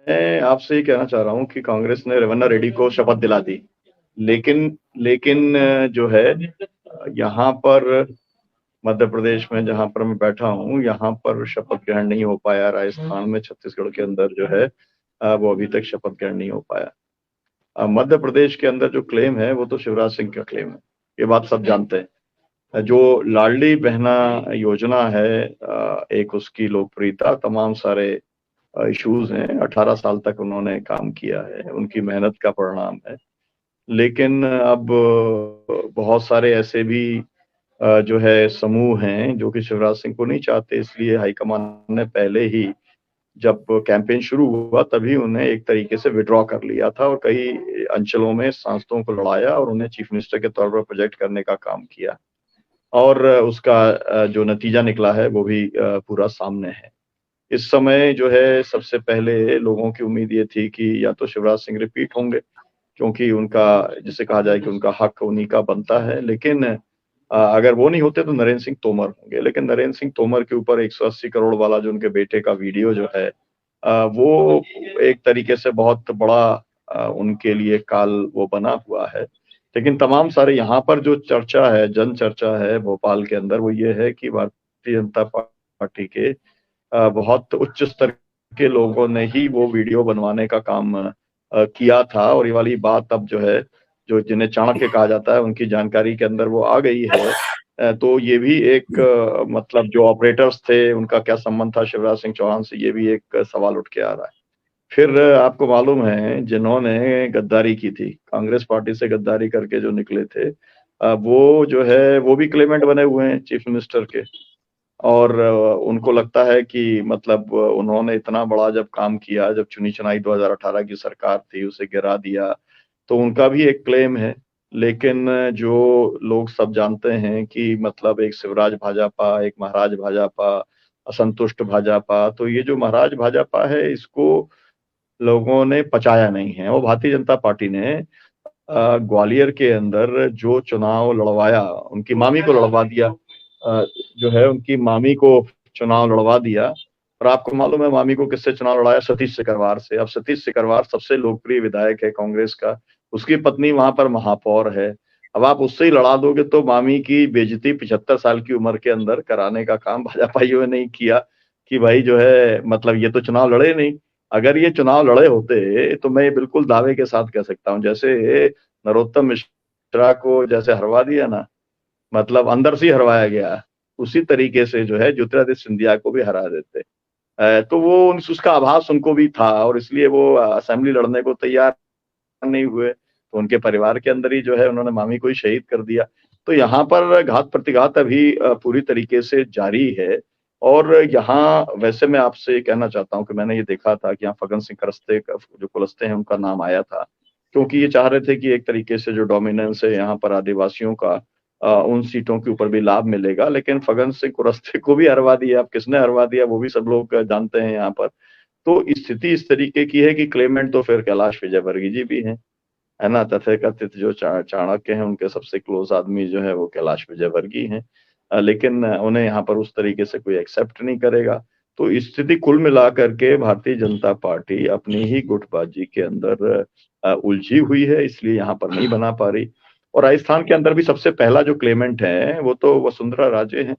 मैं आपसे ये कहना चाह रहा हूँ कि कांग्रेस ने रेवन्ना रेड्डी को शपथ दिला दी। लेकिन लेकिन जो है यहाँ पर मध्य प्रदेश में जहाँ पर मैं बैठा हूँ, यहाँ पर शपथ ग्रहण नहीं हो पाया। राजस्थान में, छत्तीसगढ़ के अंदर जो है वो अभी तक शपथ ग्रहण नहीं हो पाया। मध्य प्रदेश के अंदर जो क्लेम है वो तो शिवराज सिंह का क्लेम है, ये बात सब जानते हैं। जो लाडली बहना योजना है, एक उसकी लोकप्रियता, तमाम सारे इश्यूज हैं। 18 साल तक उन्होंने काम किया है, उनकी मेहनत का परिणाम है। लेकिन अब बहुत सारे ऐसे भी जो है समूह हैं जो कि शिवराज सिंह को नहीं चाहते, इसलिए हाईकमान ने पहले ही जब कैंपेन शुरू हुआ तभी उन्हें एक तरीके से विड्रॉ कर लिया था और कई अंचलों में सांसदों को लड़ाया और उन्हें चीफ मिनिस्टर के तौर पर प्रोजेक्ट करने का काम किया। और उसका जो नतीजा निकला है वो भी पूरा सामने है। इस समय जो है सबसे पहले लोगों की उम्मीद ये थी कि या तो शिवराज सिंह रिपीट होंगे, क्योंकि उनका, जिसे कहा जाए कि उनका हक उन्हीं का बनता है। लेकिन अगर वो नहीं होते तो नरेंद्र सिंह तोमर होंगे। लेकिन नरेंद्र सिंह तोमर के ऊपर 180 करोड़ वाला जो उनके बेटे का वीडियो जो है, वो एक तरीके से बहुत बड़ा उनके लिए काल वो बना हुआ है। लेकिन तमाम सारे यहाँ पर जो चर्चा है, जन चर्चा है भोपाल के अंदर, वो ये है कि भारतीय जनता पार्टी के बहुत उच्च स्तर के लोगों ने ही वो वीडियो बनवाने का काम किया था। और ये वाली बात अब जो है, जो जिन्हें चाणक्य कहा जाता है, उनकी जानकारी के अंदर वो आ गई है। तो ये भी एक मतलब जो ऑपरेटर्स थे उनका क्या संबंध था शिवराज सिंह चौहान से, ये भी एक सवाल उठ के आ रहा है। फिर आपको मालूम है जिन्होंने गद्दारी की थी, कांग्रेस पार्टी से गद्दारी करके जो निकले थे, वो जो है वो भी क्लेमेंट बने हुए हैं चीफ मिनिस्टर के। और उनको लगता है कि मतलब उन्होंने इतना बड़ा जब काम किया, जब चुनी चुनाई 2018 की सरकार थी उसे गिरा दिया, तो उनका भी एक क्लेम है। लेकिन जो लोग सब जानते हैं कि मतलब एक शिवराज भाजपा, एक महाराज भाजपा, असंतुष्ट भाजपा, तो ये जो महाराज भाजपा है इसको लोगों ने पचाया नहीं है। और भारतीय जनता पार्टी ने ग्वालियर के अंदर जो चुनाव लड़वाया, उनकी मामी को लड़वा दिया, जो है उनकी मामी को चुनाव लड़वा दिया। और आपको मालूम है मामी को किससे चुनाव लड़ाया? सतीश सिकरवार से। अब सतीश सिकरवार सबसे लोकप्रिय विधायक है कांग्रेस का, उसकी पत्नी वहां पर महापौर है। अब आप उससे ही लड़ा दोगे तो मामी की बेइज्जती 75 साल की उम्र के अंदर कराने का काम भाजपाइयों ने नहीं किया कि भाई जो है मतलब ये तो चुनाव लड़े नहीं। अगर ये चुनाव लड़े होते तो मैं ये बिल्कुल दावे के साथ कह सकता हूँ, जैसे नरोत्तम मिश्रा को जैसे हरवा दिया ना, मतलब अंदर से ही हरवाया गया, उसी तरीके से जो है ज्योतिरादित्य सिंधिया को भी हरा देते। तो वो उसका आभास उनको भी था और इसलिए वो असेंबली लड़ने को तैयार नहीं हुए। तो उनके परिवार के अंदर ही जो है उन्होंने मामी को ही शहीद कर दिया। तो यहाँ पर घात प्रतिघात अभी पूरी तरीके से जारी है। और यहाँ वैसे मैं आपसे कहना चाहता हूँ कि मैंने ये देखा था कि यहाँ फग्गन सिंह कुलस्ते जो कुलस्ते हैं उनका नाम आया था, क्योंकि ये चाह रहे थे कि एक तरीके से जो डोमिनेंस है यहाँ पर आदिवासियों का, उन सीटों के ऊपर भी लाभ मिलेगा। लेकिन फग्गन सिंह कुलस्ते को भी हरवा दिया। अब किसने हरवा दिया वो भी सब लोग जानते हैं यहाँ पर। तो स्थिति इस तरीके की है कि क्लेमेंट तो फिर कैलाश विजयवर्गीय जी भी हैं, है ना। तथाकथित जो चाणक्य हैं उनके सबसे क्लोज आदमी जो है वो कैलाश विजयवर्गीय हैं। लेकिन उन्हें यहाँ पर उस तरीके से कोई एक्सेप्ट नहीं करेगा। तो स्थिति कुल मिलाकर के भारतीय जनता पार्टी अपनी ही गुटबाजी के अंदर उलझी हुई है, इसलिए यहाँ पर नहीं बना पा रही। और राजस्थान के अंदर भी सबसे पहला जो क्लेमेंट है वो तो वसुंधरा राजे हैं,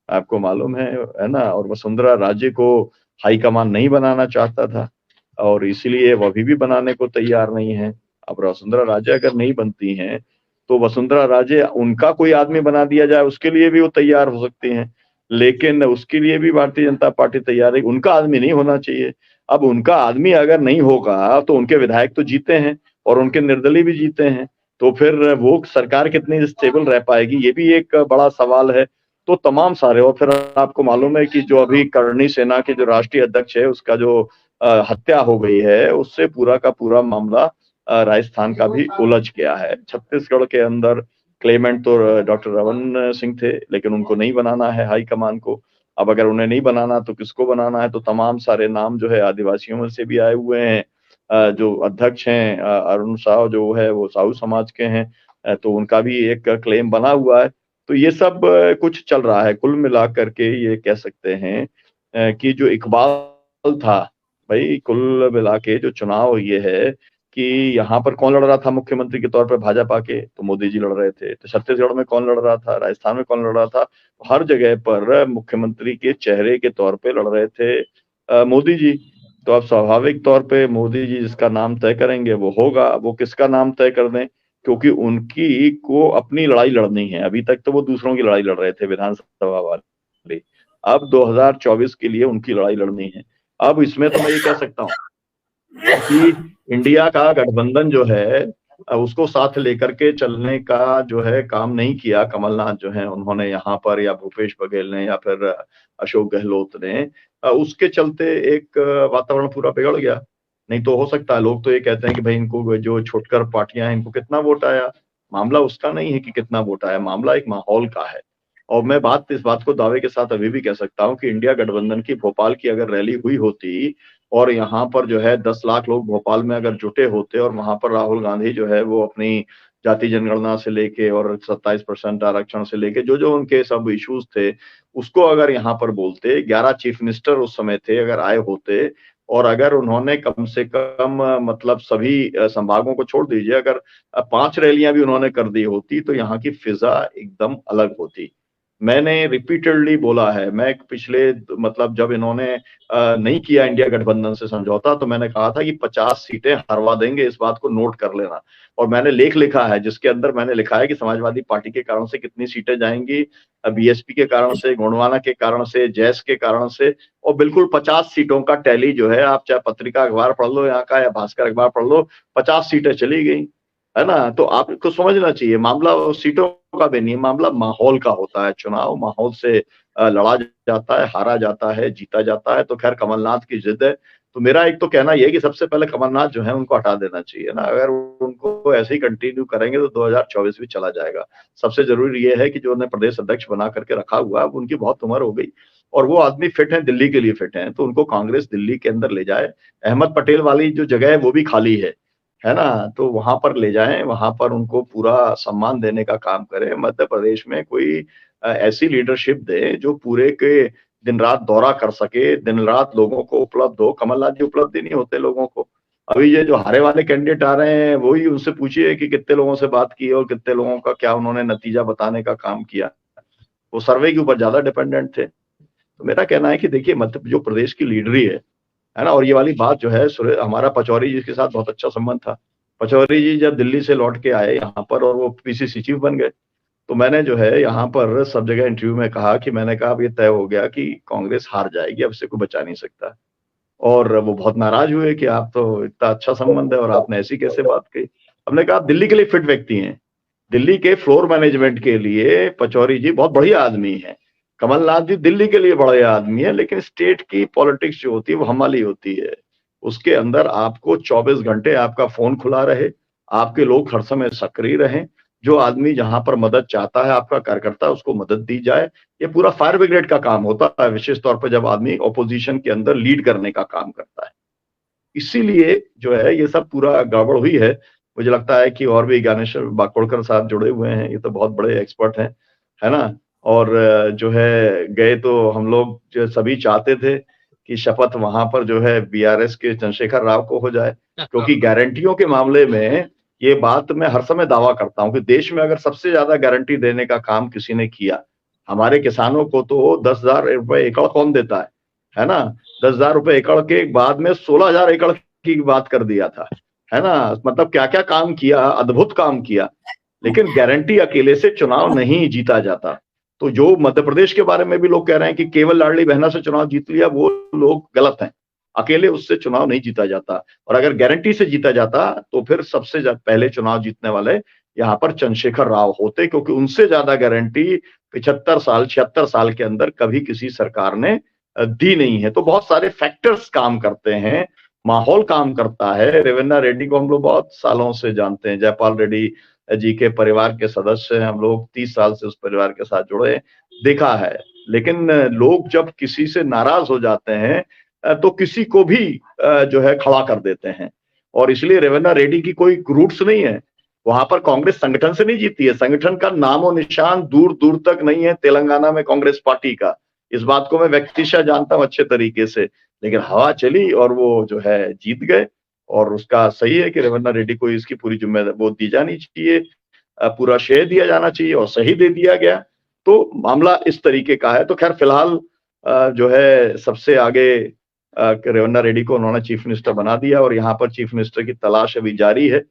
आपको मालूम है ना। और वसुंधरा राजे को हाईकमान नहीं बनाना चाहता था और इसीलिए वो अभी भी बनाने को तैयार नहीं है। अब वसुंधरा राजे अगर नहीं बनती हैं तो वसुंधरा राजे उनका कोई आदमी बना दिया जाए उसके लिए भी वो तैयार हो सकती हैं। लेकिन उसके लिए भी भारतीय जनता पार्टी तैयार है, उनका आदमी नहीं होना चाहिए। अब उनका आदमी अगर नहीं होगा तो उनके विधायक तो जीते हैं और उनके निर्दलीय भी जीते हैं, तो फिर वो सरकार कितनी स्टेबल रह पाएगी, ये भी एक बड़ा सवाल है। तो तमाम सारे, और फिर आपको मालूम है कि जो अभी करणी सेना के जो राष्ट्रीय अध्यक्ष है उसका जो हत्या हो गई है, उससे पूरा का पूरा मामला राजस्थान का भी उलझ गया है। छत्तीसगढ़ के अंदर क्लेमेंट तो डॉक्टर रमन सिंह थे, लेकिन उनको नहीं बनाना है हाईकमान को। अब अगर उन्हें नहीं बनाना तो किसको बनाना है? तो तमाम सारे नाम जो है आदिवासियों में से भी आए हुए हैं। जो अध्यक्ष हैं अरुण साव जो है वो साहू समाज के हैं, तो उनका भी एक क्लेम बना हुआ है। तो ये सब कुछ चल रहा है। कुल मिलाकर के ये कह सकते हैं कि जो इकबाल था भाई कुल मिला के जो चुनाव ये है कि यहाँ पर कौन लड़ रहा था मुख्यमंत्री के तौर पर भाजपा के, तो मोदी जी लड़ रहे थे। तो छत्तीसगढ़ में कौन लड़ रहा था, राजस्थान में कौन लड़ रहा था, हर जगह पर मुख्यमंत्री के चेहरे के तौर पे लड़ रहे थे मोदी जी। तो अब स्वाभाविक तौर पे मोदी जी जिसका नाम तय करेंगे वो होगा। वो किसका नाम तय कर दें, क्योंकि उनकी को अपनी लड़ाई लड़नी है। अभी तक तो वो दूसरों की लड़ाई लड़ रहे थे विधानसभा वाली, अब 2024 के लिए उनकी लड़ाई लड़नी है। अब इसमें तो मैं ये कह सकता हूँ कि इंडिया का गठबंधन जो है उसको साथ लेकर के चलने का जो है काम नहीं किया कमलनाथ जो है उन्होंने यहाँ पर, या भूपेश बघेल ने, या फिर अशोक गहलोत ने। उसके चलते एक वातावरण पूरा बिगड़ गया। नहीं तो हो सकता है, लोग तो ये कहते हैं कि भाई इनको जो छोटकर पार्टियां हैं इनको कितना वोट आया। मामला उसका नहीं है कि कितना वोट आया, मामला एक माहौल का है। और मैं इस बात को दावे के साथ अभी भी कह सकता हूँ कि इंडिया गठबंधन की भोपाल की अगर रैली हुई होती और यहाँ पर जो है 10 लाख लोग भोपाल में अगर जुटे होते और वहां पर राहुल गांधी जो है वो अपनी जाति जनगणना से लेके और 27% आरक्षण से लेके जो जो उनके सब इश्यूज थे उसको अगर यहाँ पर बोलते, 11 चीफ मिनिस्टर उस समय थे अगर आए होते, और अगर उन्होंने कम से कम मतलब सभी संभागों को छोड़ दीजिए, अगर 5 रैलियां भी उन्होंने कर दी होती तो यहाँ की फिजा एकदम अलग होती। मैंने रिपीटेडली बोला है, मैं पिछले मतलब जब इन्होंने नहीं किया इंडिया गठबंधन से समझौता, तो मैंने कहा था कि 50 सीटें हरवा देंगे, इस बात को नोट कर लेना। और मैंने लेख लिखा है जिसके अंदर मैंने लिखा है कि समाजवादी पार्टी के कारण से कितनी सीटें जाएंगी, बीएसपी के कारण से, गोंडवाना के कारण से, जैस के कारण से, और बिल्कुल 50 सीटों का टैली जो है, आप चाहे पत्रिका अखबार पढ़ लो यहाँ का या भास्कर अखबार पढ़ लो, 50 सीटें चली गई, है ना। तो आपको समझना चाहिए मामला सीटों का भी नहीं, मामला माहौल का होता है। चुनाव माहौल से लड़ा जाता है, हारा जाता है, जीता जाता है। तो खैर कमलनाथ की जिद है, तो मेरा एक तो कहना यह है कि सबसे पहले कमलनाथ जो है उनको हटा देना चाहिए ना। अगर उनको ऐसे ही कंटिन्यू करेंगे तो 2024 भी चला जाएगा। सबसे जरूरी ये है कि जो उन्हें प्रदेश अध्यक्ष बना करके रखा हुआ है, उनकी बहुत उम्र हो गई और वो आदमी फिट है, दिल्ली के लिए फिट है, तो उनको कांग्रेस दिल्ली के अंदर ले जाए। अहमद पटेल वाली जो जगह है वो भी खाली है ना, तो वहां पर ले जाएं, वहां पर उनको पूरा सम्मान देने का काम करें। मध्य प्रदेश में कोई ऐसी लीडरशिप दे जो पूरे के दिन रात दौरा कर सके, दिन रात लोगों को उपलब्ध हो। कमलनाथ जी उपलब्ध नहीं होते लोगों को। अभी ये जो हारे वाले कैंडिडेट आ रहे हैं वही उनसे पूछिए कि कितने लोगों से बात की और कितने लोगों का क्या उन्होंने नतीजा बताने का काम किया। वो सर्वे के ऊपर ज्यादा डिपेंडेंट थे। तो मेरा कहना है कि देखिए मध्य जो प्रदेश की लीडरी है ना। और ये वाली बात जो है, हमारा पचौरी जी के साथ बहुत अच्छा संबंध था। पचौरी जी जब दिल्ली से लौट के आए यहाँ पर और वो पीसीसी चीफ बन गए, तो मैंने जो है यहाँ पर सब जगह इंटरव्यू में कहा कि मैंने कहा अब ये तय हो गया कि कांग्रेस हार जाएगी, अब इससे कोई बचा नहीं सकता। और वो बहुत नाराज हुए कि आप तो इतना अच्छा संबंध है और आपने ऐसी कैसे बात कही। हमने कहा आप दिल्ली के लिए फिट व्यक्ति हैं, दिल्ली के फ्लोर मैनेजमेंट के लिए पचौरी जी बहुत बढ़िया आदमी है। कमलनाथ जी दिल्ली के लिए बढ़िया आदमी है, लेकिन स्टेट की पॉलिटिक्स जो होती है वो हमारी होती है। उसके अंदर आपको 24 घंटे आपका फोन खुला रहे, आपके लोग हर समय सक्रिय रहें, जो आदमी जहां पर मदद चाहता है, आपका कार्यकर्ता, उसको मदद दी जाए। ये पूरा फायर ब्रिगेड का काम होता है, विशेष तौर पर जब आदमी ऑपोजिशन के अंदर लीड करने का काम करता है। इसीलिए जो है ये सब पूरा गड़बड़ हुई है। मुझे लगता है कि और भी ज्ञानेश्वर बाकोड़कर साहब जुड़े हुए हैं, ये तो बहुत बड़े एक्सपर्ट हैं, है ना। और जो है गए तो हम लोग जो सभी चाहते थे कि शपथ वहां पर जो है बीआरएस के चंद्रशेखर राव को हो जाए, क्योंकि गारंटियों के मामले में ये बात मैं हर समय दावा करता हूं कि देश में अगर सबसे ज्यादा गारंटी देने का काम किसी ने किया, हमारे किसानों को तो 10,000 रुपए एकड़ कौन देता है ना। 10,000 रुपए एकड़ के बाद में 16,000 एकड़ की बात कर दिया था, है ना। मतलब क्या क्या काम किया, अद्भुत काम किया। लेकिन गारंटी अकेले से चुनाव नहीं जीता जाता। तो जो मध्य प्रदेश के बारे में भी लोग कह रहे हैं कि केवल लाडली बहना से चुनाव जीत लिया, वो लोग गलत हैं। अकेले उससे चुनाव नहीं जीता जाता, और अगर गारंटी से जीता जाता तो फिर सबसे पहले चुनाव जीतने वाले यहाँ पर चंद्रशेखर राव होते, क्योंकि उनसे ज्यादा गारंटी 75 साल 76 साल के अंदर कभी किसी सरकार ने दी नहीं है। तो बहुत सारे फैक्टर्स काम करते हैं, माहौल काम करता है। रेवन्ना रेड्डी को हम लोग बहुत सालों से जानते हैं, जयपाल रेड्डी जी के परिवार के सदस्य हैं हम लोग, 30 साल से उस परिवार के साथ जुड़े, देखा है। लेकिन लोग जब किसी से नाराज हो जाते हैं तो किसी को भी जो है खड़ा कर देते हैं। और इसलिए रेवन्ना रेड्डी की कोई रूट्स नहीं है वहां पर। कांग्रेस संगठन से नहीं जीती है, संगठन का नामो निशान दूर दूर तक नहीं है तेलंगाना में कांग्रेस पार्टी का। इस बात को मैं व्यक्तिशः जानता हूं अच्छे तरीके से। लेकिन हवा चली और वो जो है जीत गए। और उसका सही है कि रेवन्ना रेड्डी को इसकी पूरी जिम्मेदारी वो दी जानी चाहिए, पूरा श्रेय दिया जाना चाहिए और सही दे दिया गया। तो मामला इस तरीके का है। तो खैर फिलहाल जो है सबसे आगे रेवन्ना रेड्डी को उन्होंने चीफ मिनिस्टर बना दिया और यहाँ पर चीफ मिनिस्टर की तलाश अभी जारी है।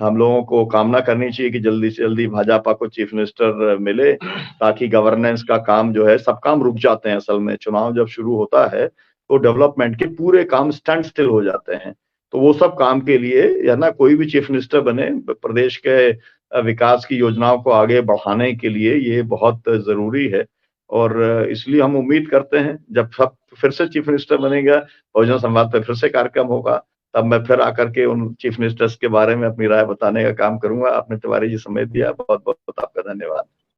हम लोगों को कामना करनी चाहिए कि जल्दी से जल्दी भाजपा को चीफ मिनिस्टर मिले, ताकि गवर्नेंस का काम जो है, सब काम रुक जाते हैं असल में। चुनाव जब शुरू होता है तो डेवलपमेंट के पूरे काम स्टैंड स्टिल हो जाते हैं। तो वो सब काम के लिए या ना कोई भी चीफ मिनिस्टर बने, प्रदेश के विकास की योजनाओं को आगे बढ़ाने के लिए ये बहुत ज़रूरी है। और इसलिए हम उम्मीद करते हैं जब सब फिर से चीफ मिनिस्टर बनेगा, बहुजन संवाद पे फिर से कार्यक्रम होगा, तब मैं फिर आकर के उन चीफ मिनिस्टर्स के बारे में अपनी राय बताने का काम करूँगा। आपने तिवारी जी समय दिया, बहुत-बहुत आपका धन्यवाद।